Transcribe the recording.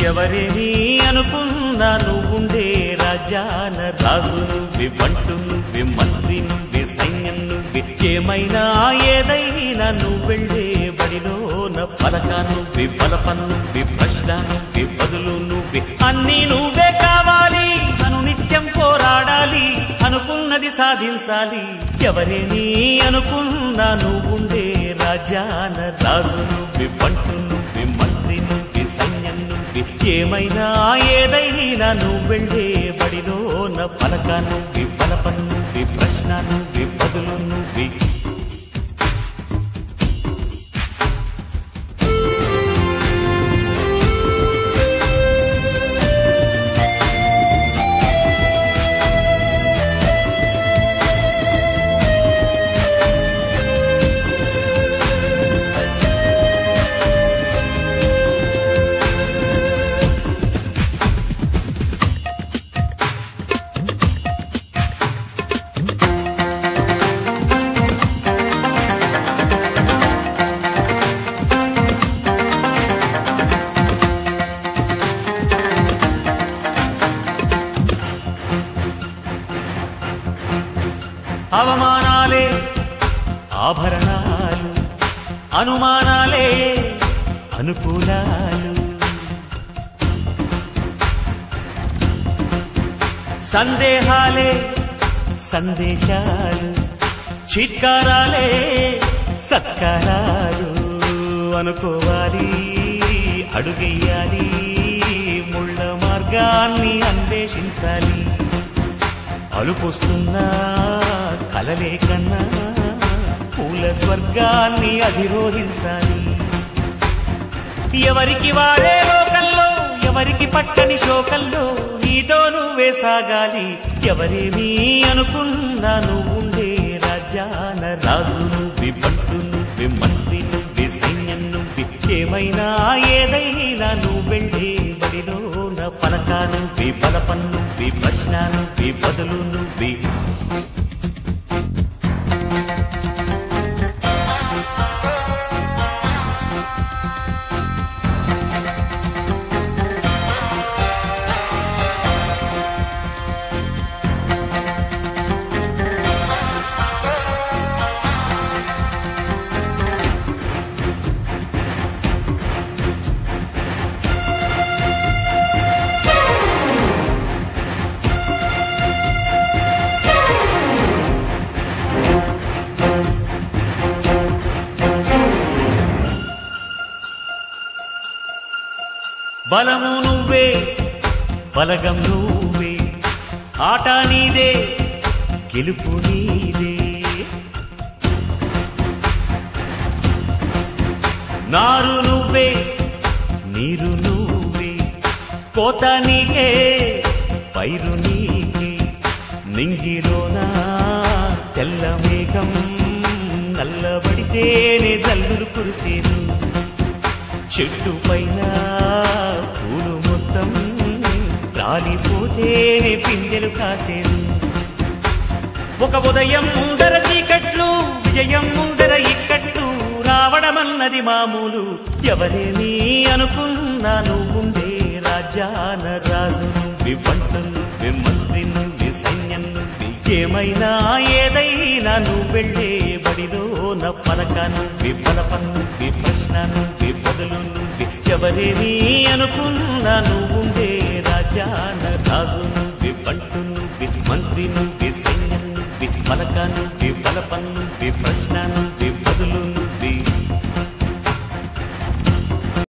ఎవరేని అనుకున్నా నువ్వుండే రాజాన రాజు నువ్వి, బంటు నువ్వి, మంత్రి నువ్వి, సైన్యం నువ్వి, ఏమైనా ఏదైనా నువ్వెళ్ళే బడిలోన పలక నువ్వి, బలపం నువ్వి, ప్రశ్న నువ్వి, బదులు నువ్వి, అన్నీ నువ్వే కావాలి. అను నిత్యం పోరాడాలి, అనుకున్నది సాధించాలి. ఎవరేని అనుకున్నా నువ్వుండే రాజాన రాజు నువ్వి, బంటు నువ్వి, మంత్రి నువ్వి, సైన్యం నువ్వి, ఏమైనా ఏదైనా నువ్వెళ్ళే బడిలోన పలక నువ్వి, బలపం నువ్వి, ప్రశ్న నువ్వి, బదులు నువ్వి. అవమానాలే ఆభరణాలు, అనుమానాలే అనుకూలాలు, సందేహాలే సందేశాలు, చిత్కారాలే సత్కారాలు. అనుకోవాలి, అడుగెయ్యాలి, ముళ్ళ మార్గాన్ని అన్వేషించాలి. అలుపొస్తున్నా కలలే కన్నా పూల స్వర్గాన్ని అధిరోహించాలి. ఎవరికి వాడే లోకంలో, ఎవరికి పట్టని శోకంలో నీతో నువ్వే సాగాలి. ఎవరేమీ అనుకున్నా నువ్వుండే రాజ్యాన రాజు నువ్వి, బంటు నువ్వి, మంత్రి నువ్వి, సైన్యం నువ్వి, ఏమైనా ఏదైనా నువ్వెళ్ళే బడిలోన పలక నువ్వి, బలపం నువ్వి, ప్రశ్న నువ్వి, బదులు నువ్వి. బలము నువ్వే, బలగం నువ్వే, ఆట నీదే, గెలుపు నీదే. నారు నువ్వే, నీరు నువ్వే, కోత నీకే, పైరు నీకే. నింగిలోనా తెల్ల మేఘం నల్లబడితేనే జల్లులు కురిసేను. చెట్టు పైన పూలు మొత్తం రాలిపోతేనే పిందెలు కాసేను. ఒక ఉదయం ముందర చీకట్లు, విజయం ముందర ఇక్కట్లు, రావడమన్నది మామూలు. ఎవరేమీ అనుకున్నా నువ్వుండే రాజ్యాన రాజు నువ్వి, బంటు నువ్వి, మంత్రి నువ్వి, సైన్యం నువ్వి, ఏమైనా ఏదైనా నువ్వెళ్ళే బడిలోన పలక నువ్వి, బలపం నువ్వి, ప్రశ్న నువ్వి, బదులు నువ్వి. ఎవరేమీ అనుకున్నా నువ్వుండే రాజ్యాన రాజు నువ్వి, బంటు నువ్వి, మంత్రి నువ్వి, సైన్యం నువ్వి, పలక నువ్వి, బలపం నువ్వి, ప్రశ్న నువ్వి, బదులు నువ్వి.